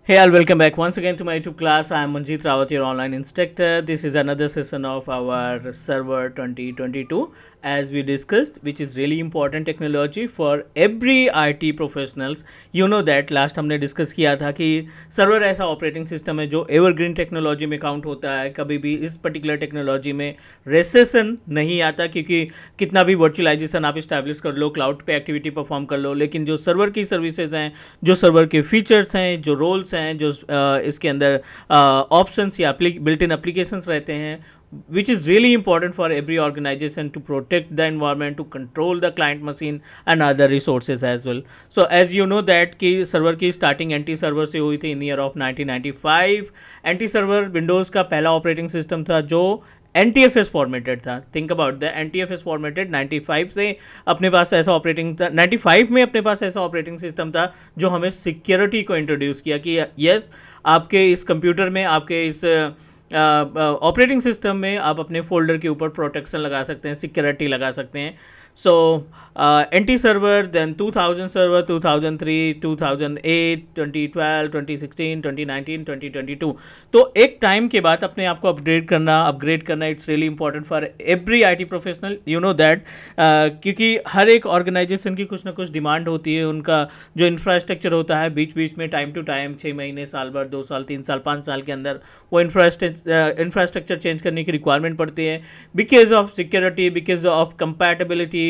Hey all, welcome back once again to my YouTube class. I am Manjeet Rawat, your online instructor. This is another session of our Server 2022 as we discussed, which is really important technology for every IT professionals. You know that last हमने discuss किया था कि server ऐसा operating system है जो evergreen technology में count होता है. कभी भी इस पर्टिकुलर टेक्नोलॉजी में रेसेसन नहीं आता क्योंकि कितना भी वर्चुअलाइजेशन आप इस्टेब्लिश कर लो, क्लाउड पे एक्टिविटी परफॉर्म कर लो, लेकिन जो सर्वर की सर्विसेज हैं, जो सर्वर के फीचर्स हैं, जो रोल्स हैं, जो इसके अंदर ऑप्शंस या बिल्ट इन एप्लीकेशंस रहते हैं, which is really important for every organization to protect the environment, to control the client machine and other resources as well. So as you know that कि server की starting NT server से हुई थी in year of 1995. NT server Windows का पहला operating system था जो NTFS formatted था. Think about the NTFS formatted 95 से अपने पास ऐसा ऑपरेटिंग था, 95 में अपने पास ऐसा ऑपरेटिंग सिस्टम था जो हमें सिक्योरिटी को इंट्रोड्यूस किया कि यस, आपके इस कंप्यूटर में, आपके इस ऑपरेटिंग सिस्टम में आप अपने फोल्डर के ऊपर प्रोटेक्शन लगा सकते हैं, सिक्योरिटी लगा सकते हैं. So NT server, then 2000 server, 2003, 2008, 2012, 2016, 2019, 2022. तो एक टाइम के बाद अपने आप को अपग्रेड करना it's really important for every IT professional. You know that क्योंकि हर एक ऑर्गेनाइजेशन की कुछ ना कुछ डिमांड होती है. उनका जो इंफ्रास्ट्रक्चर होता है बीच बीच में टाइम टू टाइम 6 महीने, साल भर, 2 साल, 3 साल, 5 साल के अंदर वो इंफ्रास्ट्रक्चर चेंज करने की रिक्वायरमेंट पड़ती है because of security, because of compatibility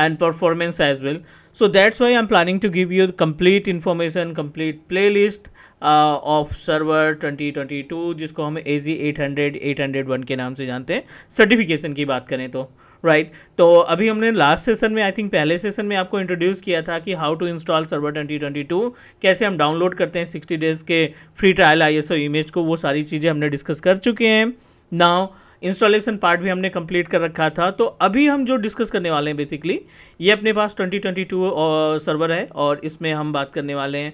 and performance as well. So that's why I'm planning to give you complete information, complete playlist of server 2022 जिसको हम AZ 800 801 के नाम से जानते हैं सर्टिफिकेशन की बात करें तो राइट. तो अभी हमने लास्ट सेशन में, आई थिंक पहले सेशन में आपको इंट्रोड्यूस किया था कि हाउ टू इंस्टॉल सर्वर 2022, कैसे हम डाउनलोड करते हैं 60 डेज के फ्री ट्रायल ISO इमेज को. वो सारी चीज़ें हमने डिस्कस कर चुके हैं. नाउ इंस्टॉलेशन पार्ट भी हमने कंप्लीट कर रखा था. तो अभी हम जो डिस्कस करने वाले हैं बेसिकली ये अपने पास 2022 सर्वर है और इसमें हम बात करने वाले हैं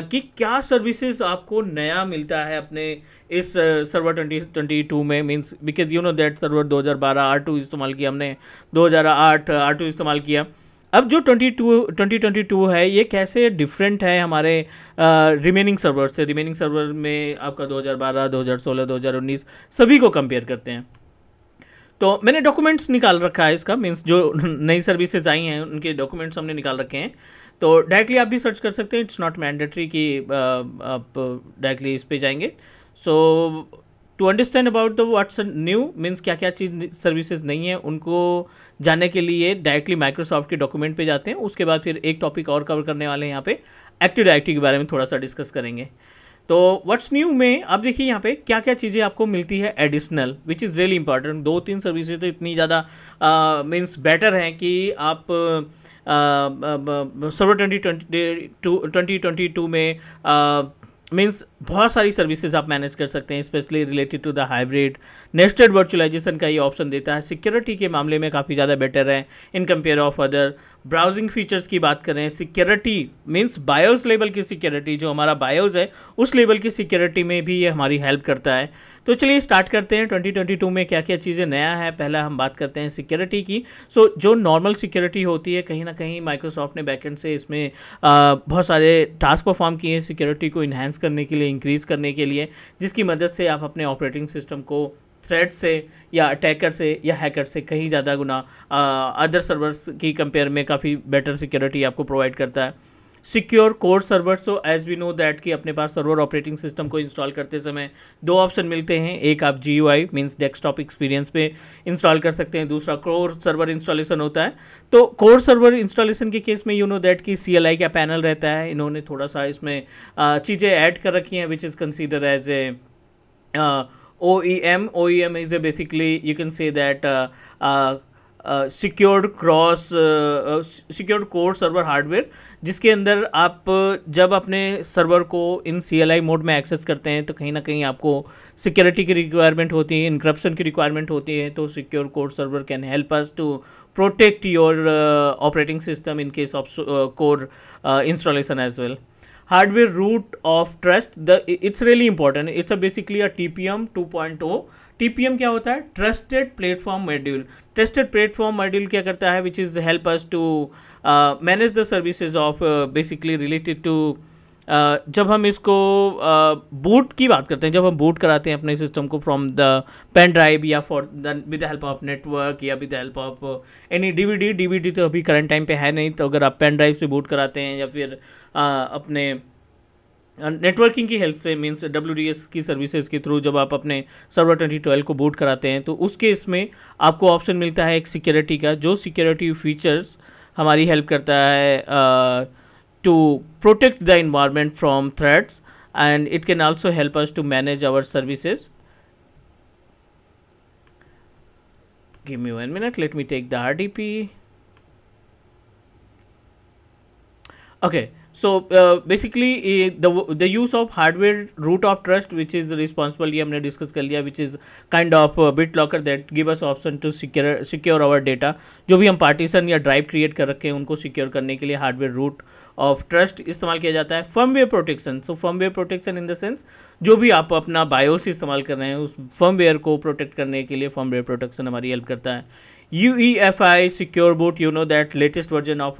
कि क्या सर्विसेज आपको नया मिलता है अपने इस सर्वर 2022 में. Means because you know that server 2012 R2 इस्तेमाल किया हमने, 2008 R2 इस्तेमाल किया. अब जो 2022 है ये कैसे डिफरेंट है हमारे रिमेनिंग सर्वर से. रिमेनिंग सर्वर में आपका 2012, 2016, 2019 सभी को कंपेयर करते हैं. तो मैंने डॉक्यूमेंट्स निकाल रखा है इसका, मींस जो नई सर्विसेज आई हैं उनके डॉक्यूमेंट्स हमने निकाल रखे हैं. तो डायरेक्टली आप भी सर्च कर सकते हैं. इट्स नॉट मैंडेटरी कि आप डायरेक्टली इस पे जाएंगे. So to understand about the what's new, means क्या क्या चीज़ सर्विसेज नहीं है उनको जानने के लिए डायरेक्टली माइक्रोसॉफ्ट के डॉक्यूमेंट पे जाते हैं. उसके बाद फिर एक टॉपिक और कवर करने वाले हैं यहाँ पे, एक्टिव डायरेक्टरी के बारे में थोड़ा सा डिस्कस करेंगे. तो व्हाट्स न्यू में आप देखिए यहाँ पे क्या क्या चीज़ें आपको मिलती है additional, which is really important. 2-3 services तो इतनी ज़्यादा मीन्स बेटर हैं कि आप सर्वर 2022 में मीन्स बहुत सारी सर्विसेज आप मैनेज कर सकते हैं, specially related to the hybrid. Nested virtualization का ये ऑप्शन देता है. सिक्योरिटी के मामले में काफ़ी ज़्यादा बेटर है in compare of other. Browsing features की बात करें, सिक्योरिटी मीन्स बायोस लेवल की सिक्योरिटी, जो हमारा बायोस है उस लेवल की सिक्योरिटी में भी ये हमारी हेल्प करता है. तो चलिए स्टार्ट करते हैं 2022 में क्या क्या चीज़ें नया है. पहला हम बात करते हैं सिक्योरिटी की. सो जो नॉर्मल सिक्योरिटी होती है, कहीं ना कहीं माइक्रोसॉफ्ट ने बैकएंड से इसमें बहुत सारे टास्क परफॉर्म किए हैं सिक्योरिटी को इन्हांस करने के लिए, इंक्रीज़ करने के लिए, जिसकी मदद से आप अपने ऑपरेटिंग सिस्टम को थ्रेड से या अटैकर से या हैकर से कहीं ज़्यादा गुना अदर सर्वर्स की कंपेयर में काफ़ी बेटर सिक्योरिटी आपको प्रोवाइड करता है. Secure core server. So as we know that कि अपने पास सर्वर ऑपरेटिंग सिस्टम को इंस्टॉल करते समय 2 ऑप्शन मिलते हैं. एक आप GUI मींस डेस्कटॉप एक्सपीरियंस पे इंस्टॉल कर सकते हैं, दूसरा कोर सर्वर इंस्टॉलेशन होता है. तो कोर सर्वर इंस्टॉलेशन के केस में यू नो दैट कि CLI का पैनल रहता है. इन्होंने थोड़ा सा इसमें चीज़ें ऐड कर रखी हैं which is consider as a OEM. OEM is basically you can say that secured core server hardware, जिसके अंदर आप जब अपने सर्वर को इन CLI मोड में एक्सेस करते हैं तो कहीं ना कहीं आपको सिक्योरिटी की रिक्वायरमेंट होती है, इनक्रप्शन की रिक्वायरमेंट होती है. तो secure core server can help us to protect your operating system in case of core installation as well. Hardware root of trust, it's really important. It's basically a TPM 2.0. TPM क्या होता है? Trusted Platform Module. Trusted Platform Module क्या करता है? Which is help us to manage the services of basically related to जब हम इसको boot की बात करते हैं, जब हम बूट कराते हैं अपने सिस्टम को फ्रॉम द पेन ड्राइव या for with the help of network या with the help of any DVD तो अभी करंट टाइम पे है नहीं, तो अगर आप पेन ड्राइव से बूट कराते हैं या फिर अपने नेटवर्किंग की हेल्प से मीन्स WDS की सर्विसेज के थ्रू जब आप अपने सर्वर 2012 को बूट कराते हैं, तो उस केस में आपको ऑप्शन मिलता है एक सिक्योरिटी का, जो सिक्योरिटी फीचर्स हमारी हेल्प करता है to protect the environment from threats, and it can also help us to manage our services. Give me 1 minute, let me take the RDP. Okay, so basically the use of hardware root of trust, which is responsible, ये हमने discuss कर लिया, which is kind of BitLocker that give us option to secure our data. जो भी हम partition या drive create कर रखे हैं उनको सिक्योर करने के लिए हार्डवेयर रूट ऑफ ट्रस्ट इस्तेमाल किया जाता है. Firmware protection, so firmware protection in the sense जो भी आप अपना बायोस इस्तेमाल कर रहे हैं उस फर्मवेयर को प्रोटेक्ट करने के लिए फर्मवेयर प्रोटेक्शन हमारी हेल्प करता है. UEFI secure boot, you know that latest version of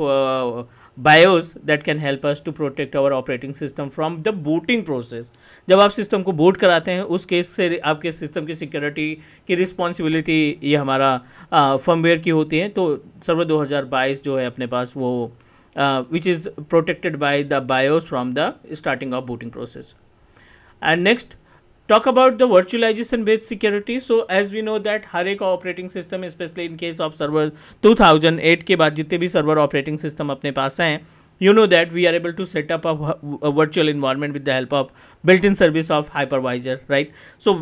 BIOS that can help us to protect our operating system from the booting process. जब आप सिस्टम को बूट कराते हैं उस केस से आपके सिस्टम की सिक्योरिटी की रिस्पॉन्सिबिलिटी ये हमारा फर्मवेयर की होती है. तो सर्वर 2022 जो है अपने पास वो which is protected by the BIOS from the starting of booting process. And next talk about the virtualization based security. So as we know that हर एक operating system especially in case of server 2008 के बाद जितने भी server operating system अपने पास हैं, you know that we are able to set up a virtual environment with the help of built-in service of hypervisor, right? So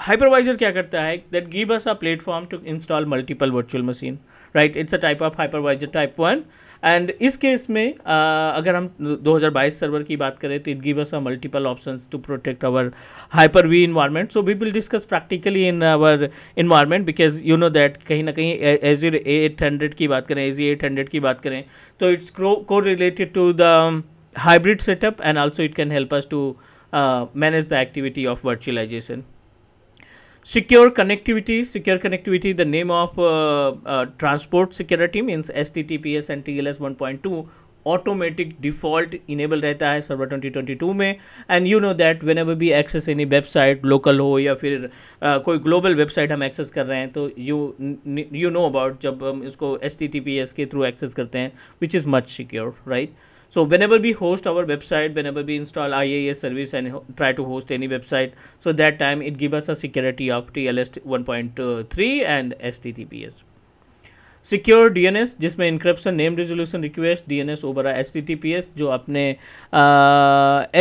hypervisor क्या करता है, that give us a platform to install multiple virtual machine, right? It's a type of hypervisor type 1. And इस case में अगर हम 2022 server की बात करें तो it give us a multiple options to protect our Hyper-V environment. So we will discuss practically in our environment because you know that कहीं ना कहीं Azure 800 की बात करें, Azure 800 की बात करें तो इट्स को related to the hybrid setup and also it can help us to manage the activity of virtualization. Secure connectivity, the name of transport security means HTTPS and TLS 1.2 automatic default enable रहता है server 2022 में. And you know that whenever be access any website local हो या फिर कोई global website हम access कर रहे हैं तो यू नो अबाउट जब हम इसको HTTPS के थ्रू एक्सेस करते हैं which is much secure, right. So whenever we host our website, whenever we install IaaS service and try to host any website, so that time it gives us a security of TLS 1.3 and HTTPS. Secure DNS जिसमें encryption name resolution request DNS over HTTPS जो आपने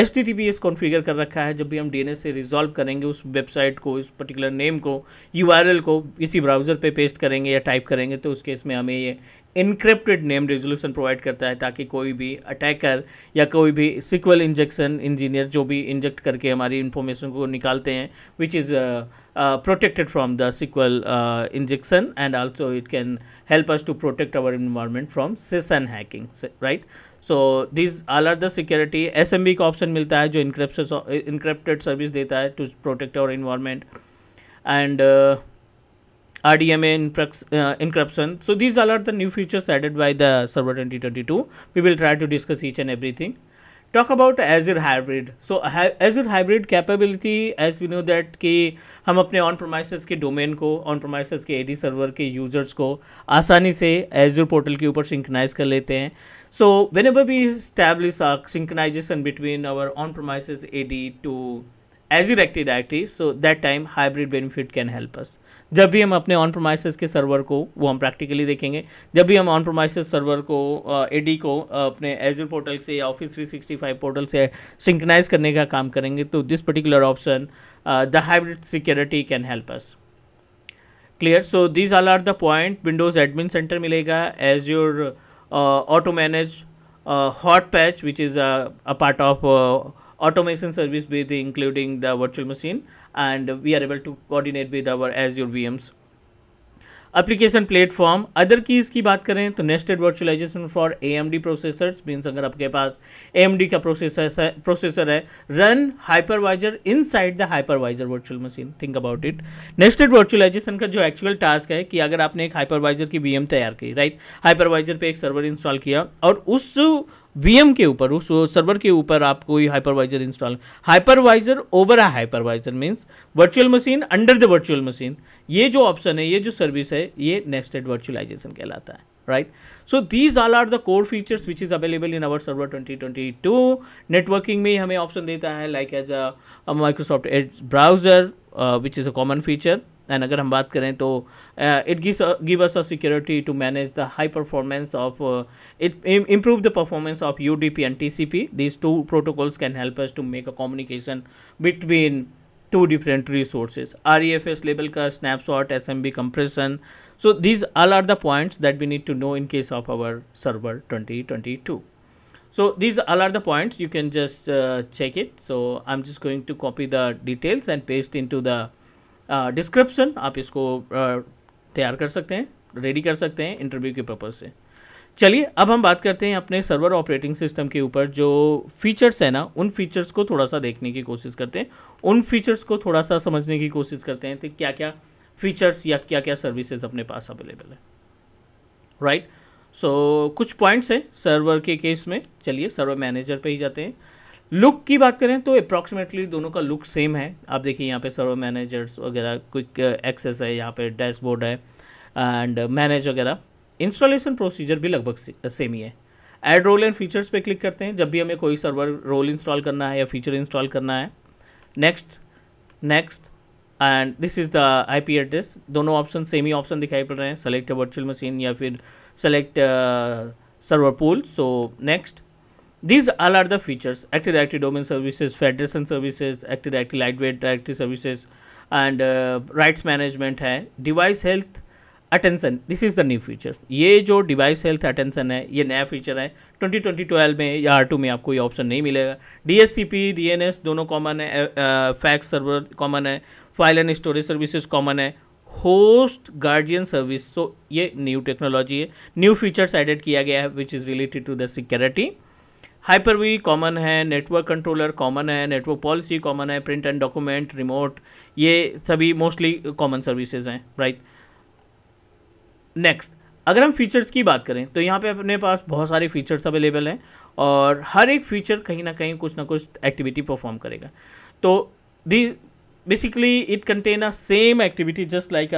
HTTPS configure कर रखा है, जब भी हम DNS से रिजॉल्व करेंगे उस वेबसाइट को, इस पर्टिकुलर नेम को, URL को किसी ब्राउज़र पे पेस्ट करेंगे या टाइप करेंगे तो उस केस में हमें ये इनक्रिप्टेड नेम रेजोल्यूशन प्रोवाइड करता है ताकि कोई भी अटैकर या कोई भी सिक्वल इंजेक्शन इंजीनियर जो भी इंजेक्ट करके हमारी इंफॉर्मेशन को निकालते हैं which is protected from the SQL injection, and also it can help us to protect our environment from session hacking, right. So these all are the security. SMB का option मिलता है जो encrypted service देता है to protect our environment, and RDMA encryption. So these all are the new features added by the server 2022. We will try to discuss each and everything. Talk about Azure Hybrid. So Azure Hybrid capability, as we know that कि हम अपने on प्रोमाइसेस के domain को, on प्रोमाइसेस के AD server के users को आसानी से Azure पोर्टल के ऊपर सिंक्रोनाइज कर लेते हैं. So whenever we establish a synchronization between our on premises AD to Azure Active Directory, so that time hybrid benefit can help us. जब भी हम अपने ऑन प्रोमाइसेस के सर्वर को, वो हम प्रैक्टिकली देखेंगे, जब भी हम ऑन प्रोमाइसेस सर्वर को AD को अपने Azure पोर्टल से या Office 365 पोर्टल से सिंक्रोनाइज करने का काम करेंगे तो this particular option the hybrid security can help us. Clear. So these all are the point. Windows Admin Center मिलेगा, Azure auto manage hot patch which is a part of automation service with including the virtual machine, and we are able to coordinate with our Azure VMs. Application platform. Other keys की बात करें तो nested virtualization for AMD processors means अगर आपके पास AMD का processor है, run hypervisor inside the hypervisor virtual machine. Think about it. Nested virtualization का जो एक्चुअल टास्क है कि अगर आपने एक हाइपरवाइजर की VM तैयार की, राइट, हाइपरवाइजर पे एक सर्वर इंस्टॉल किया और उस वीएम के ऊपर, उस सर्वर के ऊपर आप कोई hypervisor install, hypervisor over a hypervisor means virtual machine under the virtual machine, ये जो ऑप्शन है, ये जो सर्विस है, ये नेस्टेड वर्चुअलाइजेशन कहलाता है, right. So these all are the core features which is available in our server 2022. Networking में हमें ऑप्शन देता है like as a Microsoft Edge browser which is a common feature. And अगर हम बात करें तो it give us a security to manage the high performance of it, improve the performance of UDP and TCP. These two protocols can help us to make a communication between two different resources. REFS label का snapshot, SMB compression. So these all are the points that we need to know in case of our server 2022. So these all are the points, you can just check it. So I'm just going to copy the details and paste into the description. आप इसको तैयार कर सकते हैं, ready कर सकते हैं interview के पर्पज़ से. चलिए अब हम बात करते हैं अपने सर्वर ऑपरेटिंग सिस्टम के ऊपर. जो फीचर्स है ना, उन फीचर्स को थोड़ा सा देखने की कोशिश करते हैं, उन फीचर्स को थोड़ा सा समझने की कोशिश करते हैं कि क्या क्या फीचर्स या क्या क्या सर्विसेज अपने पास अवेलेबल है, राइट. सो कुछ पॉइंट्स हैं सर्वर के केस में. चलिए सर्वर मैनेजर पे ही जाते हैं. लुक की बात करें तो अप्रॉक्सीमेटली दोनों का लुक सेम है. आप देखिए यहाँ पे सर्वर मैनेजर्स वगैरह, क्विक एक्सेस है, यहाँ पे डैशबोर्ड है एंड मैनेज वगैरह. इंस्टॉलेशन प्रोसीजर भी लगभग सेम ही है. ऐड रोल एंड फीचर्स पे क्लिक करते हैं जब भी हमें कोई सर्वर रोल इंस्टॉल करना है या फीचर इंस्टॉल करना है. Next next and this is the IP address. दोनों ऑप्शन सेम ही ऑप्शन दिखाई पड़ रहे हैं, सेलेक्ट वर्चुअल मशीन या फिर select server pool. So next, these all are the features: Active Directory domain services, federation services, Active Directory lightweight directory services, and rights management है. Device health attention, this is the new feature. ये जो device health attention है, ये नया feature है. 2012 में या R2 में आपको ये ऑप्शन नहीं मिलेगा. DHCP DNS दोनों कॉमन है, फैक्स सर्वर कॉमन है, file and storage services common है, होस्ट गार्डियन सर्विस. सो ये न्यू टेक्नोलॉजी है, न्यू फीचर्स एडेड किया गया है which is related to the security. Hyper V common है, नेटवर्क कंट्रोलर कॉमन है, नेटवर्क पॉलिसी कॉमन है, प्रिंट एंड डॉक्यूमेंट, रिमोट, ये सभी मोस्टली कॉमन सर्विसेज हैं, राइट. नेक्स्ट, अगर हम फीचर्स की बात करें तो यहाँ पे अपने पास बहुत सारे फीचर्स अवेलेबल हैं और हर एक फीचर कहीं ना कुछ एक्टिविटी परफॉर्म करेगा. तो the basically it contain a same activity just like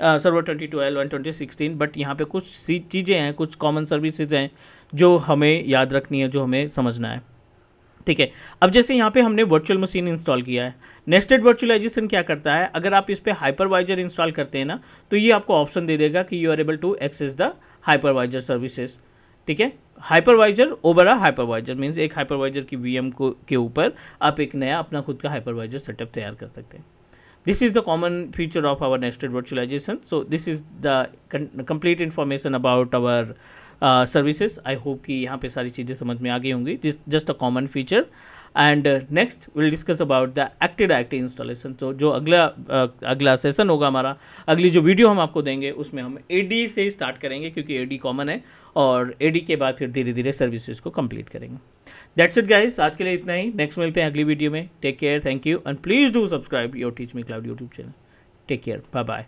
server 2012 and 2016. But यहाँ पे कुछ चीज़ें हैं, कुछ कॉमन सर्विसेज हैं जो हमें याद रखनी है, जो हमें समझना है, ठीक है. अब जैसे यहाँ पे हमने वर्चुअल मशीन इंस्टॉल किया है. नेस्टेड वर्चुअलाइजेशन क्या करता है, अगर आप इस पे हाइपरवाइजर इंस्टॉल करते हैं ना, तो ये आपको ऑप्शन दे देगा कि you are able to access the hypervisor services, ठीक है. Hypervisor over a hypervisor means एक हाइपरवाइजर की VM को के ऊपर आप एक नया अपना खुद का हाइपरवाइजर सेटअप तैयार कर सकते हैं. This is the common feature of our nested virtualization. So this is the complete information about our services. I hope कि यहाँ पे सारी चीज़ें समझ में आ गई होंगी. Just a common feature. And next we'll discuss about the Active Directory installation. तो जो अगला सेशन होगा हमारा, अगली जो वीडियो हम आपको देंगे उसमें हम AD से स्टार्ट करेंगे क्योंकि AD कॉमन है और AD के बाद फिर धीरे धीरे सर्विसेज को कंप्लीट करेंगे. दैट्स इट गाइस, आज के लिए इतना ही. नेक्स्ट मिलते हैं अगली वीडियो में. Take care, thank you and please do subscribe your teach me cloud YouTube channel. Take care, bye bye.